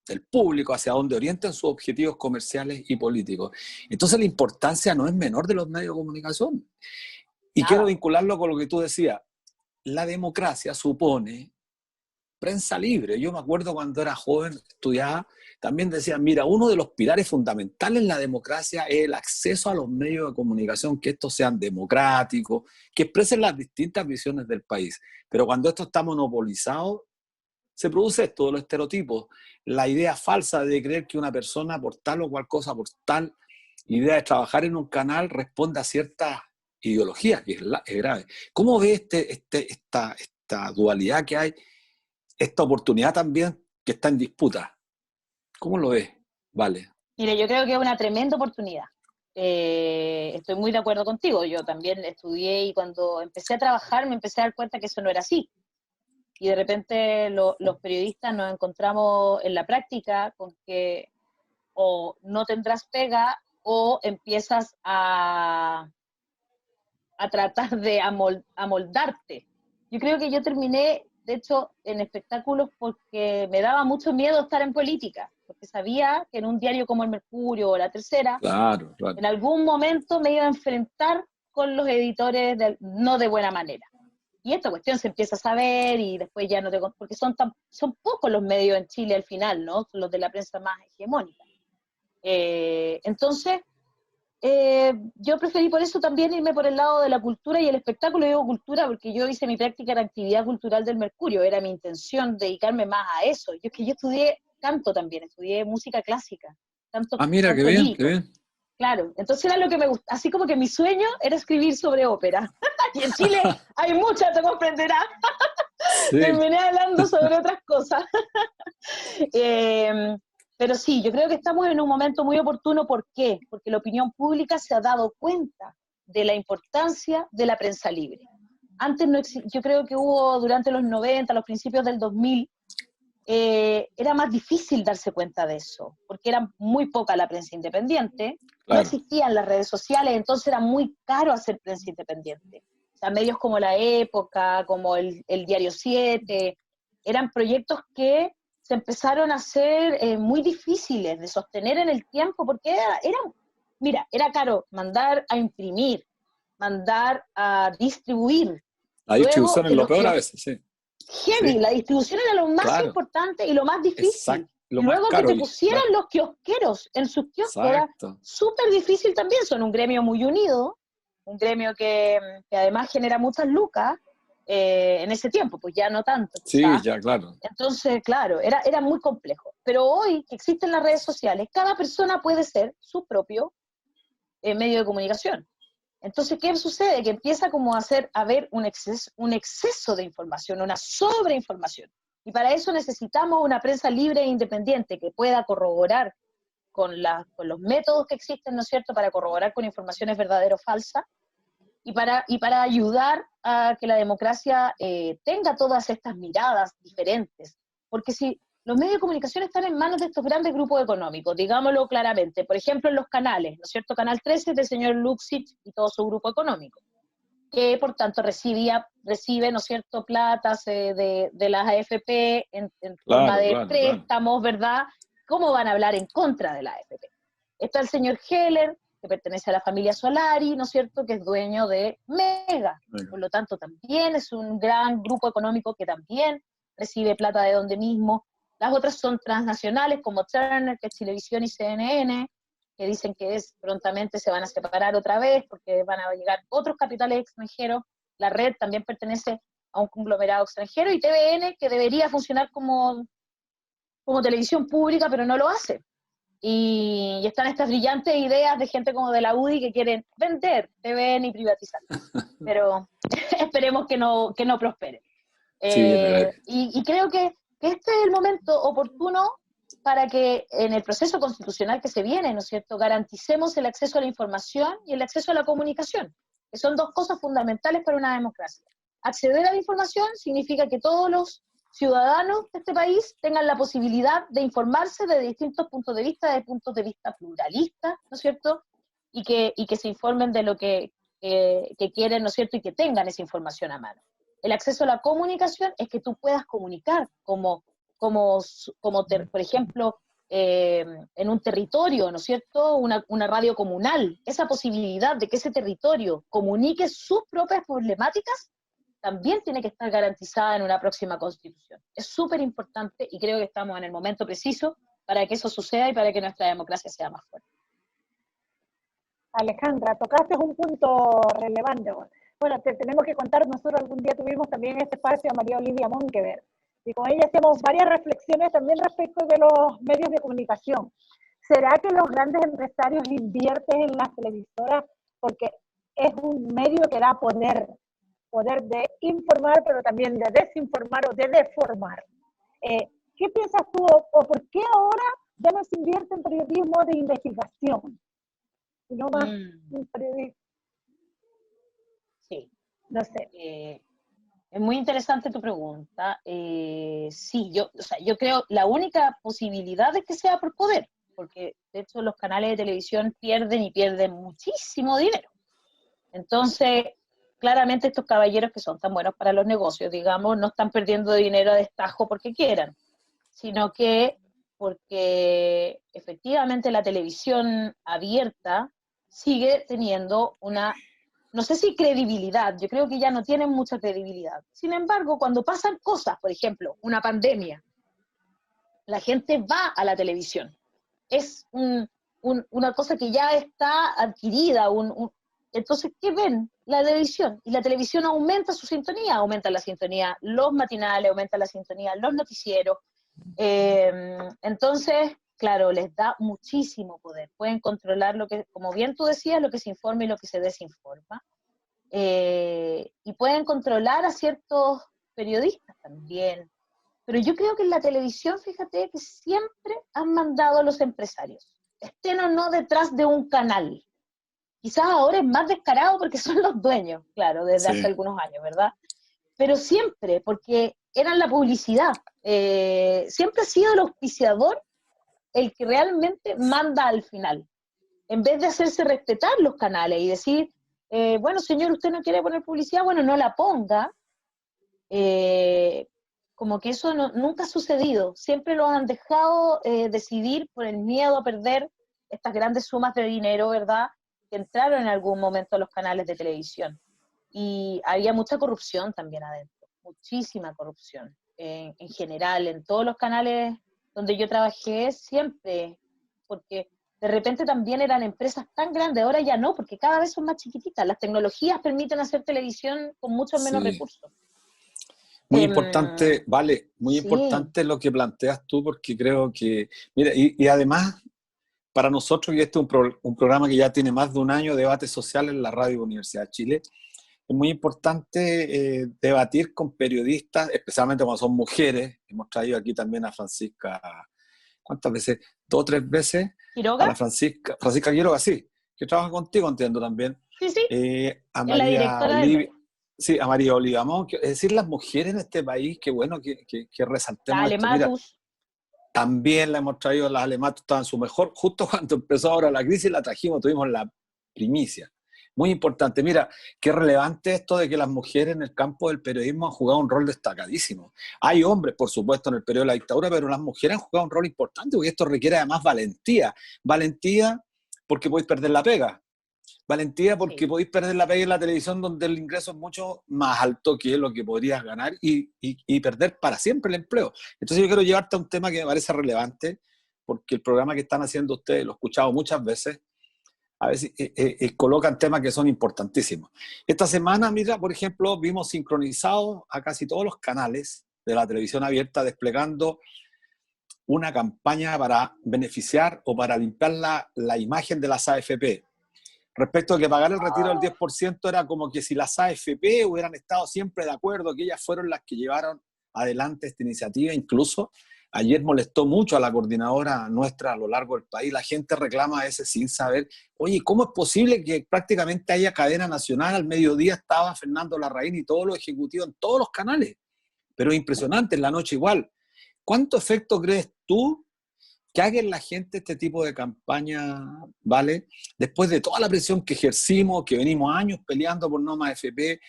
del público hacia donde orienten sus objetivos comerciales y políticos. Entonces la importancia no es menor de los medios de comunicación. Y quiero vincularlo con lo que tú decías. La democracia supone prensa libre. Yo me acuerdo cuando era joven, estudiaba, también decían, mira, uno de los pilares fundamentales en la democracia es el acceso a los medios de comunicación, que estos sean democráticos, que expresen las distintas visiones del país. Pero cuando esto está monopolizado, se produce esto, los estereotipos, la idea falsa de creer que una persona por tal o cual cosa, por tal idea de trabajar en un canal, responde a ciertas ideologías, que es grave. ¿Cómo ves esta dualidad que hay? Esta oportunidad también que está en disputa. ¿Cómo lo ves? Vale. Mire, yo creo que es una tremenda oportunidad. Estoy muy de acuerdo contigo. Yo también estudié y cuando empecé a trabajar me empecé a dar cuenta que eso no era así. Y de repente los periodistas nos encontramos en la práctica con que o no tendrás pega o empiezas a tratar de amoldarte. Yo creo que yo terminé, de hecho, en espectáculos porque me daba mucho miedo estar en política, porque sabía que en un diario como El Mercurio o La Tercera, claro. en algún momento me iba a enfrentar con los editores no de buena manera. Y esta cuestión se empieza a saber y después ya no te... Porque son pocos los medios en Chile al final, ¿no? Los de la prensa más hegemónica. Entonces, yo preferí por eso también irme por el lado de la cultura y el espectáculo. Digo cultura porque yo hice mi práctica en actividad cultural del Mercurio, era mi intención dedicarme más a eso. Yo estudié canto también, estudié música clásica, canto Mira, qué bien, lírico. qué bien. Claro, entonces era lo que me gusta, así como que mi sueño era escribir sobre ópera. Y en Chile hay muchas, te comprenderás. Sí. Terminé hablando sobre otras cosas. Pero sí, yo creo que estamos en un momento muy oportuno. ¿Por qué? Porque la opinión pública se ha dado cuenta de la importancia de la prensa libre. Antes no yo creo que hubo durante los 90, los principios del 2000, era más difícil darse cuenta de eso, porque era muy poca la prensa independiente, claro. No existían las redes sociales, entonces era muy caro hacer prensa independiente. O sea, medios como La Época, como el Diario 7, eran proyectos que se empezaron a hacer muy difíciles de sostener en el tiempo, porque era caro mandar a imprimir, mandar a distribuir. La distribución es lo peor a veces, sí. Heavy, sí. La distribución era lo más importante y lo más difícil. Exacto, y luego que te pusieran los kiosqueros en sus kioscos era súper difícil también. Son un gremio muy unido, un gremio que además genera muchas lucas en ese tiempo, pues ya no tanto. Sí, ya, claro. Entonces, claro, era muy complejo. Pero hoy que existen las redes sociales, cada persona puede ser su propio medio de comunicación. Entonces, ¿qué sucede? Que empieza como a haber un exceso de información, una sobreinformación. Y para eso necesitamos una prensa libre e independiente que pueda corroborar con los métodos que existen, ¿no es cierto?, para corroborar con informaciones verdaderas o falsas, y para ayudar a que la democracia tenga todas estas miradas diferentes. Porque si los medios de comunicación están en manos de estos grandes grupos económicos, digámoslo claramente, por ejemplo en los canales, ¿no es cierto? Canal 13 es del señor Luxich y todo su grupo económico, que por tanto recibe, ¿no es cierto?, platas de las AFP en forma de préstamos, ¿verdad? ¿Cómo van a hablar en contra de la AFP? Está el señor Heller, que pertenece a la familia Solari, ¿no es cierto?, que es dueño de Mega. Por lo tanto, también es un gran grupo económico que también recibe plata de donde mismo. Las otras son transnacionales, como Turner, que es Chilevisión, y CNN, que dicen que prontamente se van a separar otra vez, porque van a llegar otros capitales extranjeros. La red también pertenece a un conglomerado extranjero, y TVN, que debería funcionar como televisión pública, pero no lo hace. y están estas brillantes ideas de gente como de la UDI que quieren vender TVN y privatizar. Pero esperemos que no prospere. Sí, y creo que este es el momento oportuno para que en el proceso constitucional que se viene, ¿no es cierto?, garanticemos el acceso a la información y el acceso a la comunicación, que son dos cosas fundamentales para una democracia. Acceder a la información significa que todos los ciudadanos de este país tengan la posibilidad de informarse de distintos puntos de vista pluralistas, ¿no es cierto?, y que se informen de lo que quieren, ¿no es cierto?, y que tengan esa información a mano. El acceso a la comunicación es que tú puedas comunicar por ejemplo, en un territorio, ¿no es cierto?, una radio comunal. Esa posibilidad de que ese territorio comunique sus propias problemáticas también tiene que estar garantizada en una próxima constitución. Es súper importante y creo que estamos en el momento preciso para que eso suceda y para que nuestra democracia sea más fuerte. Alejandra, tocaste un punto relevante. Bueno, te tenemos que contar, nosotros algún día tuvimos también en este espacio a María Olivia Monkeberg, y con ella hacemos varias reflexiones también respecto de los medios de comunicación. ¿Será que los grandes empresarios invierten en las televisoras porque es un medio que da poder de informar, pero también de desinformar o de deformar? ¿Qué piensas tú o por qué ahora ya no se invierte en periodismo de investigación, sino más en periodismo? Sí. No sé. Es muy interesante tu pregunta. Sí, yo creo la única posibilidad es que sea por poder, porque de hecho los canales de televisión pierden muchísimo dinero. Entonces, claramente estos caballeros que son tan buenos para los negocios, digamos, no están perdiendo dinero a destajo porque quieran, sino que porque efectivamente la televisión abierta sigue teniendo una, no sé si credibilidad, yo creo que ya no tienen mucha credibilidad. Sin embargo, cuando pasan cosas, por ejemplo, una pandemia, la gente va a la televisión. Es una cosa que ya está adquirida. Entonces, ¿qué ven? La televisión. Y la televisión aumenta su sintonía, aumenta la sintonía los matinales, aumenta la sintonía los noticieros. Entonces, claro, les da muchísimo poder. Pueden controlar lo que, como bien tú decías, lo que se informa y lo que se desinforma. Y pueden controlar a ciertos periodistas también. Pero yo creo que en la televisión, fíjate, que siempre han mandado a los empresarios, estén o no detrás de un canal. Quizás ahora es más descarado porque son los dueños, claro, desde hace algunos años, ¿verdad? Pero siempre, porque eran la publicidad. Siempre ha sido el auspiciador el que realmente manda al final. En vez de hacerse respetar los canales y decir, bueno, señor, usted no quiere poner publicidad, bueno, no la ponga. Como que eso nunca ha sucedido. Siempre los han dejado decidir por el miedo a perder estas grandes sumas de dinero, ¿verdad?, que entraron en algún momento a los canales de televisión. Y había mucha corrupción también adentro, muchísima corrupción. En general, en todos los canales donde yo trabajé, siempre, porque de repente también eran empresas tan grandes, ahora ya no, porque cada vez son más chiquititas. Las tecnologías permiten hacer televisión con muchos menos recursos. Muy importante, vale, muy importante lo que planteas tú, porque creo que, mira, y además, para nosotros, y este es un programa que ya tiene más de un año de debate social en la Radio Universidad de Chile, es muy importante debatir con periodistas, especialmente cuando son mujeres. Hemos traído aquí también a Francisca, ¿cuántas veces? 2 o 3 veces. ¿Quiroga? A la Francisca Quiroga, sí, que trabaja contigo, entiendo también. Sí, sí. A María la directora Olivia. Sí, a María Olivia Monk. Es decir, las mujeres en este país, qué bueno que resaltemos la esto. Mira, Alematus. también la hemos traído, las Alematus estaban en su mejor, justo cuando empezó ahora la crisis la trajimos, tuvimos la primicia. Muy importante. Mira, qué relevante esto de que las mujeres en el campo del periodismo han jugado un rol destacadísimo. Hay hombres, por supuesto, en el periodo de la dictadura, pero las mujeres han jugado un rol importante porque esto requiere además valentía. Valentía porque podéis perder la pega. Valentía porque podéis perder la pega en la televisión, donde el ingreso es mucho más alto que lo que podrías ganar y perder para siempre el empleo. Entonces yo quiero llevarte a un tema que me parece relevante, porque el programa que están haciendo ustedes, lo he escuchado muchas veces, a veces colocan temas que son importantísimos. Esta semana, mira, por ejemplo, vimos sincronizados a casi todos los canales de la televisión abierta desplegando una campaña para beneficiar o para limpiar la imagen de las AFP. Respecto a que pagar el retiro del 10% era como que si las AFP hubieran estado siempre de acuerdo, que ellas fueron las que llevaron adelante esta iniciativa. Incluso ayer molestó mucho a la coordinadora nuestra a lo largo del país. La gente reclama a veces sin saber, oye, ¿cómo es posible que prácticamente haya cadena nacional? Al mediodía estaba Fernando Larraín y todos los ejecutivos en todos los canales. Pero es impresionante, en la noche igual. ¿Cuánto efecto crees tú que haga en la gente este tipo de campaña, ¿vale? Después de toda la presión que ejercimos, que venimos años peleando por no más FP,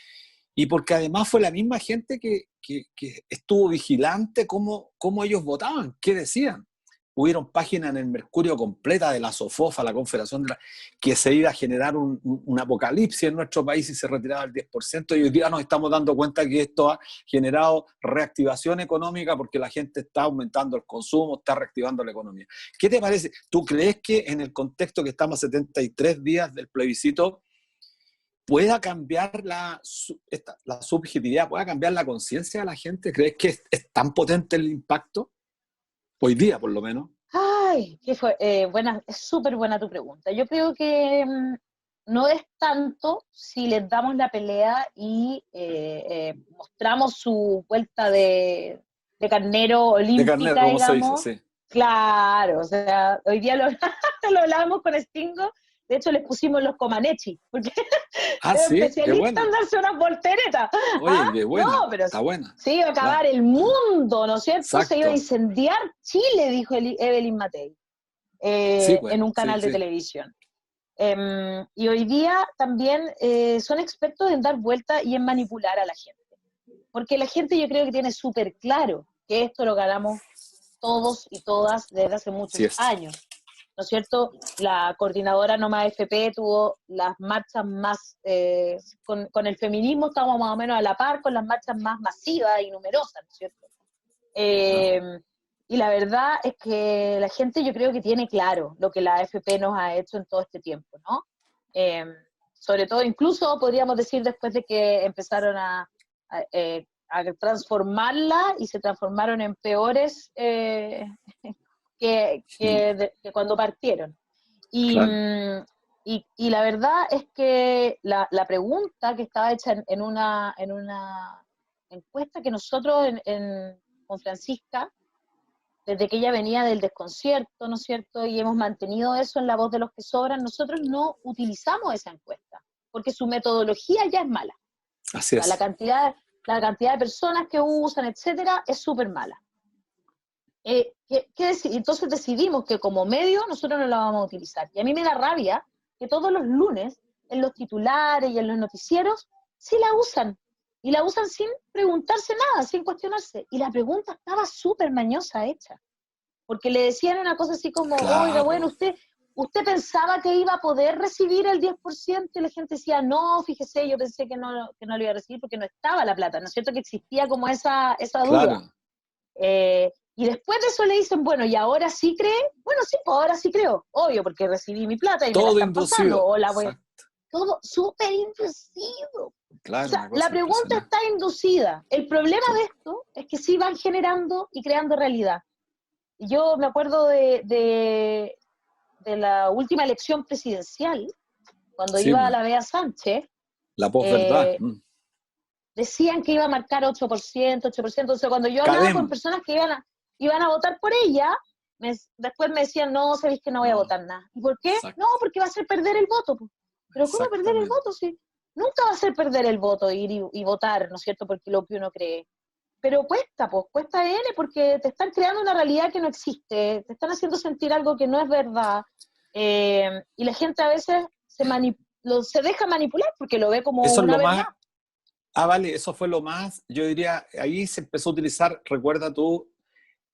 y porque además fue la misma gente que estuvo vigilante cómo ellos votaban, qué decían. Hubieron páginas en el Mercurio completa de la SOFOFA, la Confederación que se iba a generar un apocalipsis en nuestro país si se retiraba el 10%, y hoy día nos estamos dando cuenta que esto ha generado reactivación económica porque la gente está aumentando el consumo, está reactivando la economía. ¿Qué te parece? ¿Tú crees que en el contexto que estamos a 73 días del plebiscito pueda cambiar la subjetividad, pueda cambiar la conciencia de la gente? ¿Crees que es tan potente el impacto? Hoy día, por lo menos. Ay, qué fue, buena, es súper buena tu pregunta. Yo creo que no es tanto si les damos la pelea y mostramos su vuelta de carnero olímpica, de carnero, como digamos. se dice, sí. Claro, o sea, hoy día lo hablábamos con Stingo, de hecho les pusimos los Comaneci, porque Sí, especialistas en darse unas volteretas. Oye, qué buena, no, pero está buena. se iba a acabar el mundo, ¿no es cierto? Exacto. Se iba a incendiar Chile, dijo Evelyn Matei, sí, pues, en un canal de televisión. Y hoy día también son expertos en dar vuelta y en manipular a la gente. Porque la gente yo creo que tiene súper claro que esto lo ganamos todos y todas desde hace muchos años. ¿No es cierto? La coordinadora No Más FP tuvo las marchas más, con el feminismo estamos más o menos a la par, con las marchas más masivas y numerosas, ¿no es cierto? Y la verdad es que la gente yo creo que tiene claro lo que la AFP nos ha hecho en todo este tiempo, ¿no? Sobre todo, incluso podríamos decir después de que empezaron a transformarla y se transformaron en peores que cuando partieron. Y, claro. y la verdad es que la pregunta que estaba hecha en una encuesta que nosotros con Francisca, desde que ella venía del desconcierto, ¿no es cierto? Y hemos mantenido eso en La Voz de los que Sobran, nosotros no utilizamos esa encuesta, porque su metodología ya es mala. Así es. La cantidad de personas que usan, etcétera, es súper mala. Entonces decidimos que como medio nosotros no la vamos a utilizar. Y a mí me da rabia que todos los lunes, en los titulares y en los noticieros, sí la usan. Y la usan sin preguntarse nada, sin cuestionarse. Y la pregunta estaba súper mañosa hecha. Porque le decían una cosa así como, claro. Oiga, bueno, ¿usted pensaba que iba a poder recibir el 10%? Y la gente decía, no, fíjese, yo pensé que no lo iba a recibir porque no estaba la plata. ¿No es cierto que existía como esa duda? Claro. Y después de eso le dicen, bueno, ¿y ahora sí cree? Bueno, sí, pues ahora sí creo. Obvio, porque recibí mi plata y todo me la están pasando. O la voy... Todo súper inducido. Claro, o sea, la pregunta está inducida. El problema de esto es que sí van generando y creando realidad. Yo me acuerdo de la última elección presidencial, cuando iba a la Bea Sánchez. La posverdad. Decían que iba a marcar 8%. O sea, cuando yo hablaba con personas que iban a votar por ella, después me decían, no, sabéis que no voy a votar nada. ¿Y por qué? Exacto. No, porque va a hacer perder el voto. Pero ¿cómo perder el voto? Sí. Nunca va a hacer perder el voto, ir y votar, ¿no es cierto? Porque lo que uno cree. Pero cuesta N, porque te están creando una realidad que no existe, te están haciendo sentir algo que no es verdad, y la gente a veces se deja manipular porque lo ve como eso una es lo verdad. Vale, eso fue lo más, yo diría, ahí se empezó a utilizar, recuerda tú,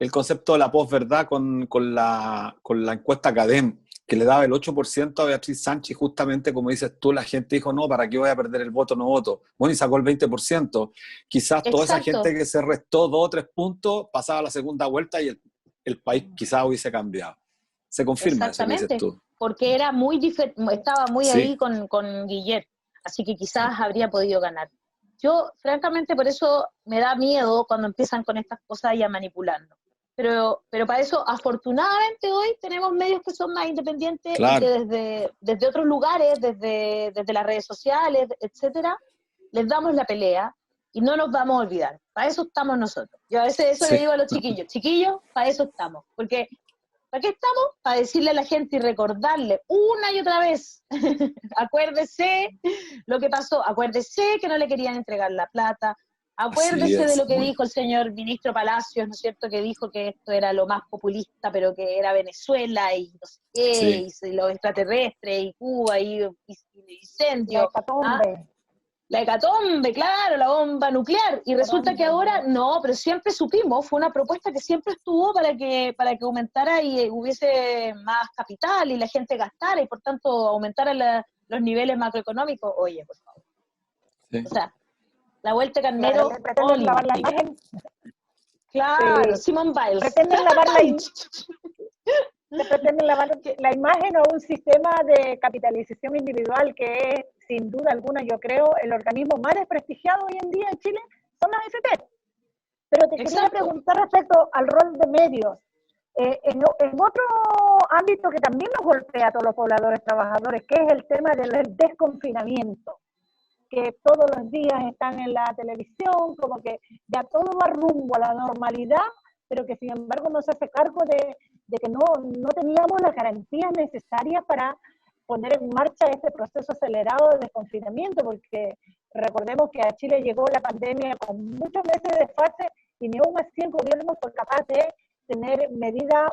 el concepto de la posverdad con la encuesta CADEM, que le daba el 8% a Beatriz Sánchez, justamente como dices tú, la gente dijo, no, ¿para qué voy a perder el voto? No voto. Bueno, y sacó el 20%. Quizás toda esa gente que se restó 2 o 3 puntos pasaba a la segunda vuelta y el país quizás hubiese cambiado. Se confirma eso que dices tú. Porque era estaba muy ahí con Guillet, así que quizás habría podido ganar. Yo, francamente, por eso me da miedo cuando empiezan con estas cosas y a manipularnos. pero para eso, afortunadamente, hoy tenemos medios que son más independientes y Claro. que desde otros lugares, desde las redes sociales, etcétera, les damos la pelea y no nos vamos a olvidar. Para eso estamos nosotros. Yo a veces eso le Sí. digo a los chiquillos, para eso estamos. Porque, ¿para qué estamos? Para decirle a la gente y recordarle una y otra vez, acuérdese lo que pasó, acuérdese que no le querían entregar la plata, Así acuérdese de es. lo que dijo el señor ministro Palacios, ¿no es cierto?, que dijo que esto era lo más populista, pero que era Venezuela y no sé qué, Sí. y los extraterrestres, y Cuba, y La incendio. ¿Ah? hecatombe. La hecatombe, claro, la bomba nuclear. Y resulta que ahora, no, pero siempre supimos, fue una propuesta que siempre estuvo para que aumentara y hubiese más capital y la gente gastara y por tanto aumentara los niveles macroeconómicos. Oye, por favor. Sí. O sea, la vuelta de Claro, Carnero, le pretenden lavar la imagen. claro, Simone Biles. Pretenden lavar le pretenden lavar la imagen a un sistema de capitalización individual que es, sin duda alguna, yo creo, el organismo más desprestigiado hoy en día en Chile, son las AFP. Pero te quería preguntar respecto al rol de medios. En otro ámbito que también nos golpea a todos los pobladores trabajadores, que es el tema del desconfinamiento, que todos los días están en la televisión, como que ya todo va rumbo a la normalidad, pero que sin embargo no se hace cargo de que no teníamos las garantías necesarias para poner en marcha este proceso acelerado de desconfinamiento, porque recordemos que a Chile llegó la pandemia con muchos meses de desfase y ni aún así el gobierno fue capaz de tener medidas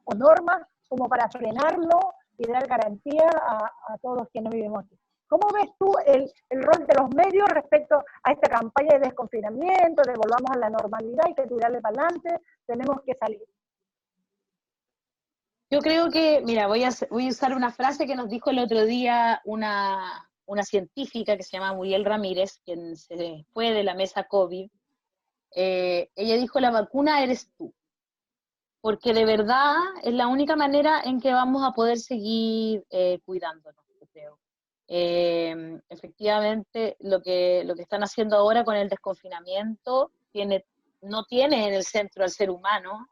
o normas como para frenarlo y dar garantía a todos quienes vivimos aquí. ¿Cómo ves tú el rol de los medios respecto a esta campaña de desconfinamiento, de volvamos a la normalidad, hay que tirarle para adelante, tenemos que salir? Yo creo que, mira, voy a usar una frase que nos dijo el otro día una científica que se llama Muriel Ramírez, quien se fue de la mesa COVID. Ella dijo, la vacuna eres tú, porque de verdad es la única manera en que vamos a poder seguir cuidándonos, yo creo. Efectivamente, lo que están haciendo ahora con el desconfinamiento no tiene en el centro al ser humano.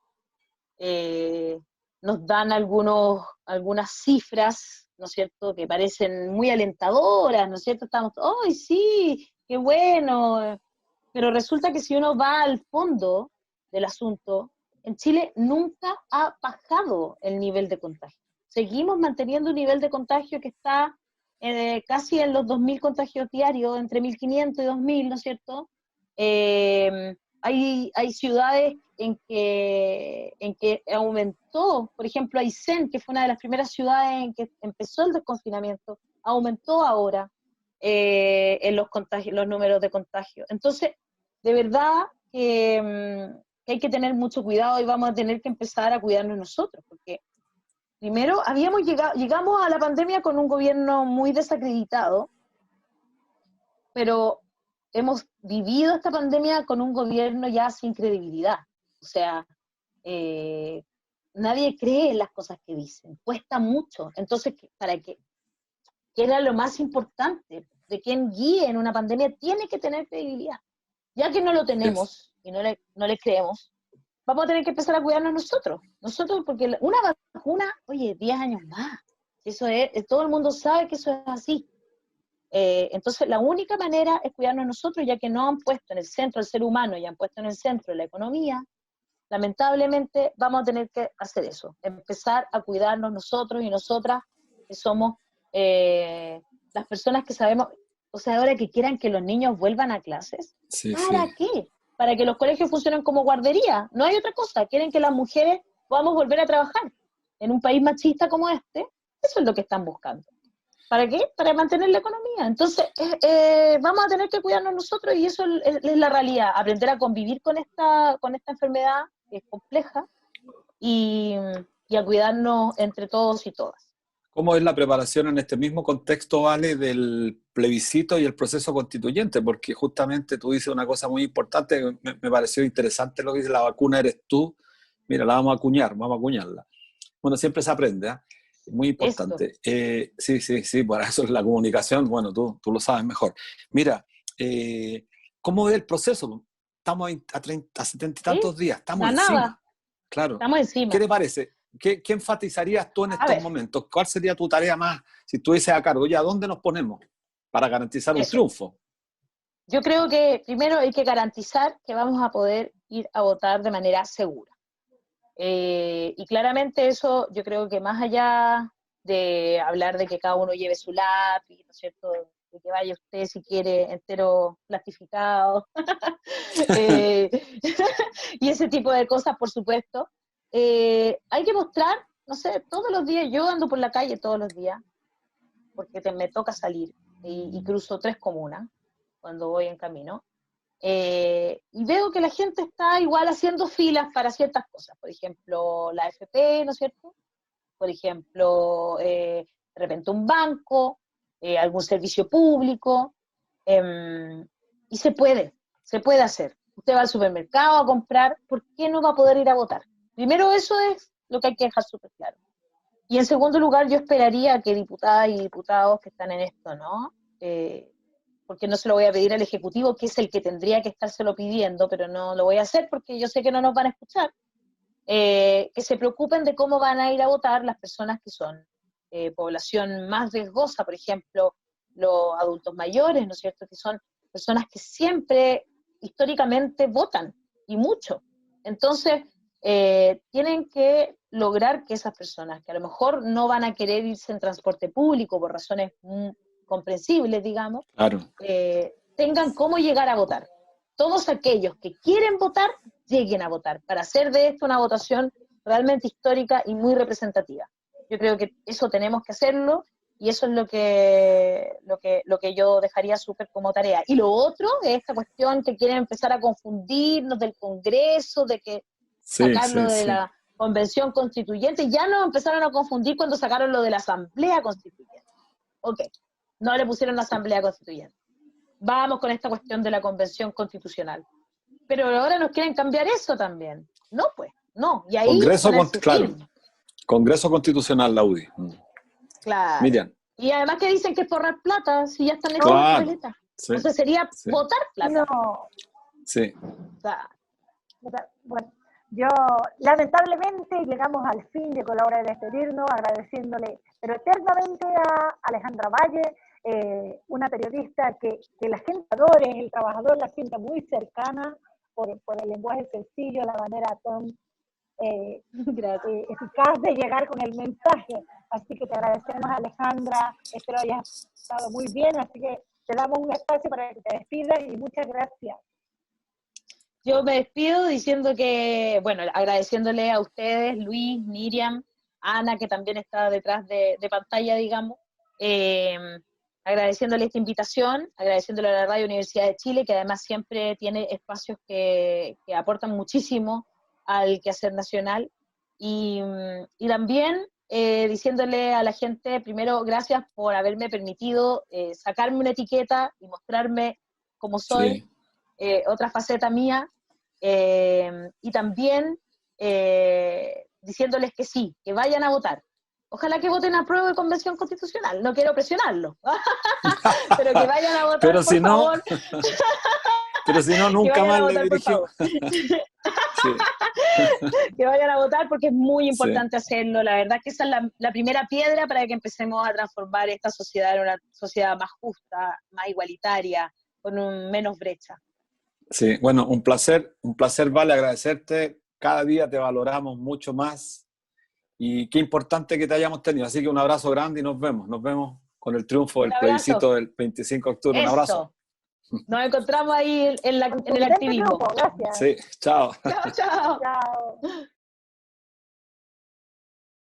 Nos dan algunas cifras, ¿no es cierto?, que parecen muy alentadoras, ¿no es cierto? Estamos, ¡ay, sí, qué bueno! Pero resulta que si uno va al fondo del asunto, en Chile nunca ha bajado el nivel de contagio. Seguimos manteniendo un nivel de contagio que está casi en los 2.000 contagios diarios, entre 1.500 y 2.000, ¿no es cierto? Hay ciudades en que aumentó, por ejemplo, Aysén, que fue una de las primeras ciudades en que empezó el desconfinamiento, aumentó ahora en los números de contagio. Entonces, de verdad que hay que tener mucho cuidado y vamos a tener que empezar a cuidarnos nosotros, porque primero llegamos a la pandemia con un gobierno muy desacreditado, pero hemos vivido esta pandemia con un gobierno ya sin credibilidad. O sea, nadie cree en las cosas que dicen, cuesta mucho. Entonces, ¿qué era lo más importante? De quien guíe en una pandemia tiene que tener credibilidad. Ya que no lo tenemos y no le creemos, vamos a tener que empezar a cuidarnos nosotros. Nosotros, porque una vacuna, oye, 10 años más. Eso todo el mundo sabe que eso es así. Entonces, la única manera es cuidarnos nosotros, ya que no han puesto en el centro al ser humano y han puesto en el centro la economía. Lamentablemente, vamos a tener que hacer eso, empezar a cuidarnos nosotros y nosotras, que somos las personas que sabemos. O sea, ahora que quieran que los niños vuelvan a clases, Sí, ¿para sí. qué? Para que los colegios funcionen como guardería. No hay otra cosa. Quieren que las mujeres podamos volver a trabajar en un país machista como este. Eso es lo que están buscando. ¿Para qué? Para mantener la economía. Entonces, vamos a tener que cuidarnos nosotros y eso es la realidad. Aprender a convivir con esta enfermedad que es compleja y a cuidarnos entre todos y todas. ¿Cómo es la preparación en este mismo contexto, Vale, del plebiscito y el proceso constituyente? Porque justamente tú dices una cosa muy importante, me pareció interesante lo que dice, la vacuna eres tú. Mira, la vamos a acuñar, vamos a acuñarla. Bueno, siempre se aprende, ¿eh? Muy importante. Sí, para eso es la comunicación, bueno, tú lo sabes mejor. Mira, ¿cómo es el proceso? estamos a 70 y tantos días, estamos nada. encima. Claro. Estamos encima. ¿Qué te parece? ¿Qué enfatizarías tú en estos momentos? ¿Cuál sería tu tarea más si estuvieses a cargo? ¿Ya dónde nos ponemos para garantizar un triunfo? Yo creo que primero hay que garantizar que vamos a poder ir a votar de manera segura. Y claramente eso, yo creo que más allá de hablar de que cada uno lleve su lápiz, ¿no es cierto?, de que vaya usted si quiere entero plastificado, y ese tipo de cosas, por supuesto, hay que mostrar, no sé, todos los días, yo ando por la calle todos los días, porque me toca salir, y cruzo 3 comunas cuando voy en camino, y veo que la gente está igual haciendo filas para ciertas cosas, por ejemplo, la AFP, ¿no es cierto?, por ejemplo, de repente un banco, algún servicio público, y se puede hacer. Usted va al supermercado a comprar, ¿por qué no va a poder ir a votar? Primero, eso es lo que hay que dejar súper claro. Y en segundo lugar, yo esperaría que diputadas y diputados que están en esto, ¿no?, porque no se lo voy a pedir al Ejecutivo, que es el que tendría que estárselo pidiendo, pero no lo voy a hacer porque yo sé que no nos van a escuchar, que se preocupen de cómo van a ir a votar las personas que son población más riesgosa, por ejemplo, los adultos mayores, ¿no es cierto?, que son personas que siempre, históricamente, votan, y mucho. Entonces, tienen que lograr que esas personas, que a lo mejor no van a querer irse en transporte público por razones comprensibles, digamos, claro, tengan cómo llegar a votar. Todos aquellos que quieren votar, lleguen a votar, para hacer de esto una votación realmente histórica y muy representativa. Yo creo que eso tenemos que hacerlo, y eso es lo que yo dejaría súper como tarea. Y lo otro es esta cuestión que quieren empezar a confundirnos del Congreso, de que sacarlo de la Convención Constituyente. Ya nos empezaron a confundir cuando sacaron lo de la Asamblea Constituyente. Ok, no le pusieron la Asamblea Constituyente. Vamos con esta cuestión de la Convención Constitucional. Pero ahora nos quieren cambiar eso también. No, pues, no. Y ahí Congreso Constitucional, la UDI. Claro. Miriam. Y además que dicen que es forrar plata, si ya están hechas las papeletas. O sea, sería votar plata. No. Sí. O sea, bueno, yo lamentablemente llegamos al fin de la hora de despedirnos, agradeciéndole pero eternamente a Alejandra Valle, una periodista que la gente adore, el trabajador la sienta muy cercana por el lenguaje sencillo, la manera tan eficaz de llegar con el mensaje. Así que te agradecemos, Alejandra, espero hayas estado muy bien, así que te damos un espacio para que te despidas y muchas gracias. Yo me despido diciendo que, bueno, agradeciéndole a ustedes, Luis, Miriam, Ana, que también está detrás de pantalla, digamos, agradeciéndole esta invitación, agradeciéndole a la Radio Universidad de Chile, que además siempre tiene espacios que aportan muchísimo al quehacer nacional, y también diciéndole a la gente, primero, gracias por haberme permitido sacarme una etiqueta y mostrarme cómo soy, otra faceta mía, y también diciéndoles que sí, que vayan a votar. Ojalá que voten a prueba de Convención Constitucional, no quiero presionarlo, pero que vayan a votar, pero si por favor. Pero si no, nunca más le dirigimos. Que vayan a votar porque es muy importante hacerlo. La verdad que esa es la primera piedra para que empecemos a transformar esta sociedad en una sociedad más justa, más igualitaria, con menos brecha. Sí, bueno, un placer, Vale, agradecerte. Cada día te valoramos mucho más y qué importante que te hayamos tenido. Así que un abrazo grande y nos vemos con el triunfo del plebiscito del 25 de octubre. Un abrazo. Nos encontramos ahí en el activismo. Gracias. Sí, chao. Chao.